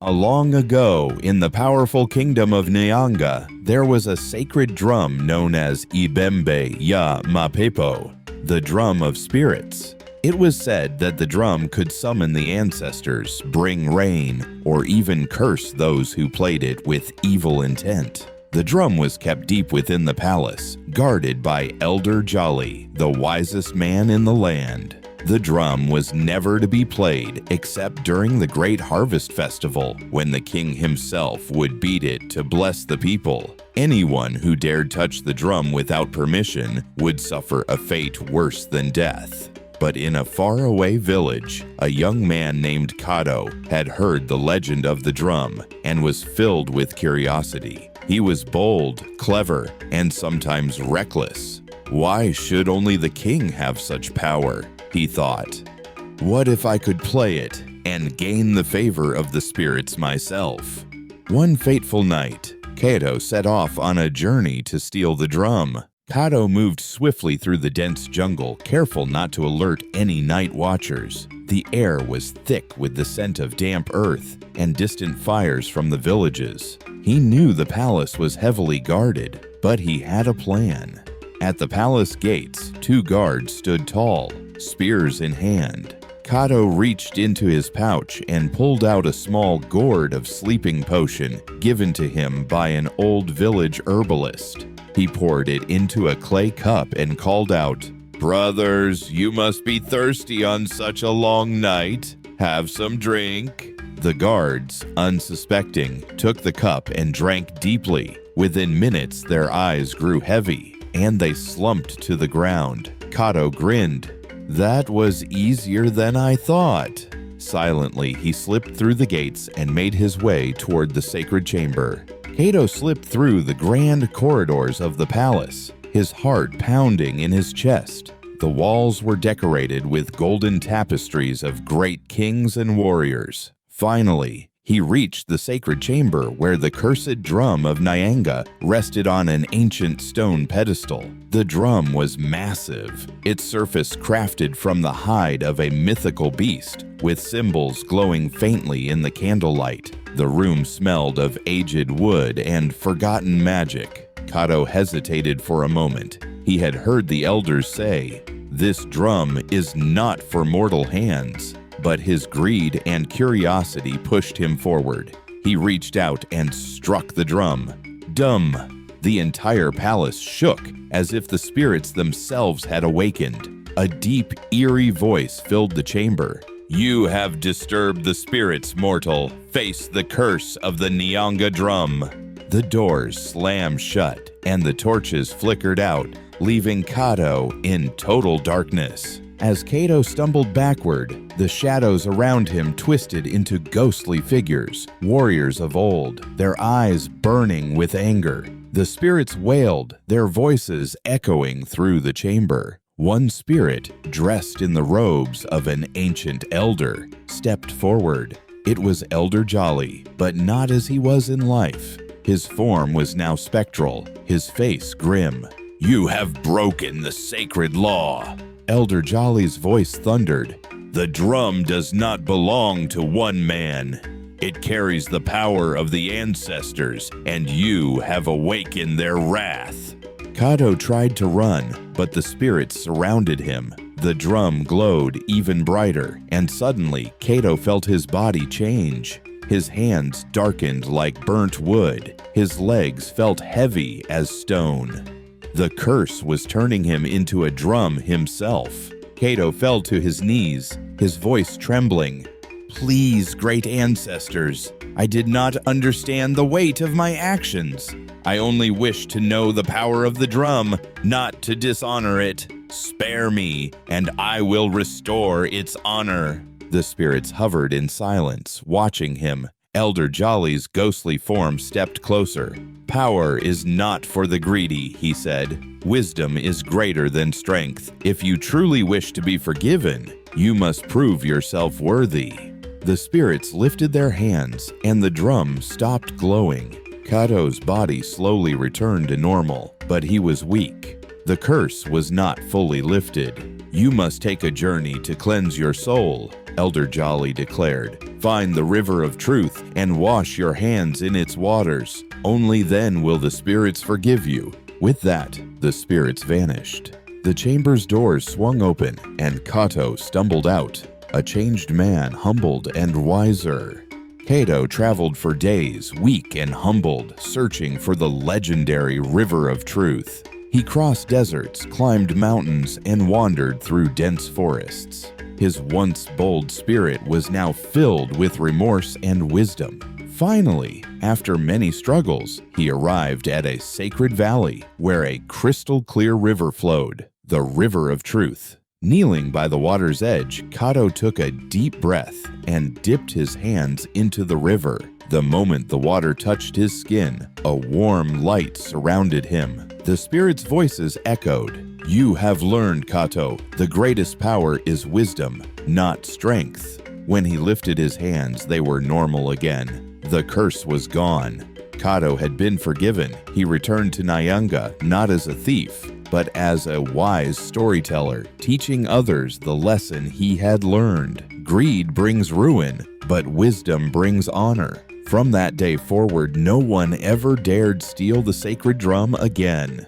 Long ago, in the powerful kingdom of Nyanga, there was a sacred drum known as Ibembe ya Mapepo, the drum of spirits. It was said that the drum could summon the ancestors, bring rain, or even curse those who played it with evil intent. The drum was kept deep within the palace, guarded by Elder Jolly, the wisest man in the land. The drum was never to be played except during the Great Harvest Festival, when the king himself would beat it to bless the people. Anyone who dared touch the drum without permission would suffer a fate worse than death. But in a faraway village, a young man named Kato had heard the legend of the drum and was filled with curiosity. He was bold, clever, and sometimes reckless. Why should only the king have such power? He thought. What if I could play it and gain the favor of the spirits myself? One fateful night, Kato set off on a journey to steal the drum. Kato moved swiftly through the dense jungle, careful not to alert any night watchers. The air was thick with the scent of damp earth and distant fires from the villages. He knew the palace was heavily guarded, but he had a plan. At the palace gates, 2 guards stood tall, spears in hand. Kato reached into his pouch and pulled out a small gourd of sleeping potion given to him by an old village herbalist. He poured it into a clay cup and called out, "Brothers, you must be thirsty on such a long night. Have some drink." The guards, unsuspecting, took the cup and drank deeply. Within minutes, their eyes grew heavy, and they slumped to the ground. Kato grinned. "That was easier than I thought." Silently, he slipped through the gates and made his way toward the sacred chamber. Kato slipped through the grand corridors of the palace, his heart pounding in his chest. The walls were decorated with golden tapestries of great kings and warriors. Finally, he reached the sacred chamber where the cursed drum of Nyanga rested on an ancient stone pedestal. The drum was massive, its surface crafted from the hide of a mythical beast, with symbols glowing faintly in the candlelight. The room smelled of aged wood and forgotten magic. Kato hesitated for a moment. He had heard the elders say, "This drum is not for mortal hands." But his greed and curiosity pushed him forward. He reached out and struck the drum. Dum! The entire palace shook as if the spirits themselves had awakened. A deep, eerie voice filled the chamber. "You have disturbed the spirits, mortal. Face the curse of the Nyanga drum." The doors slammed shut and the torches flickered out, leaving Kato in total darkness. As Kato stumbled backward, the shadows around him twisted into ghostly figures, warriors of old, their eyes burning with anger. The spirits wailed, their voices echoing through the chamber. One spirit, dressed in the robes of an ancient elder, stepped forward. It was Elder Jolly, but not as he was in life. His form was now spectral, his face grim. "You have broken the sacred law." Elder Jolly's voice thundered. "The drum does not belong to one man. It carries the power of the ancestors, and you have awakened their wrath." Kato tried to run, but the spirits surrounded him. The drum glowed even brighter, and suddenly Kato felt his body change. His hands darkened like burnt wood. His legs felt heavy as stone. The curse was turning him into a drum himself. Kato fell to his knees, his voice trembling. "Please, great ancestors, I did not understand the weight of my actions. I only wished to know the power of the drum, not to dishonor it. Spare me, and I will restore its honor." The spirits hovered in silence, watching him. Elder Jolly's ghostly form stepped closer. "Power is not for the greedy," he said. "Wisdom is greater than strength. If you truly wish to be forgiven, you must prove yourself worthy." The spirits lifted their hands, and the drum stopped glowing. Kato's body slowly returned to normal, but he was weak. The curse was not fully lifted. "You must take a journey to cleanse your soul. Elder Jolly declared. "Find the river of truth and wash your hands in its waters. Only then will the spirits forgive you." With that, the spirits vanished. The chamber's doors swung open, and Kato stumbled out, a changed man, humbled and wiser. Kato traveled for days, weak and humbled, searching for the legendary River of Truth. He crossed deserts, climbed mountains, and wandered through dense forests. His once bold spirit was now filled with remorse and wisdom. Finally, after many struggles, he arrived at a sacred valley where a crystal-clear river flowed, the River of Truth. Kneeling by the water's edge, Kato took a deep breath and dipped his hands into the river. The moment the water touched his skin, a warm light surrounded him. The spirits' voices echoed. "You have learned, Kato. The greatest power is wisdom, not strength." When he lifted his hands, they were normal again. The curse was gone. Kato had been forgiven. He returned to Nyanga not as a thief, but as a wise storyteller, teaching others the lesson he had learned. Greed brings ruin, but wisdom brings honor. From that day forward, no one ever dared steal the sacred drum again.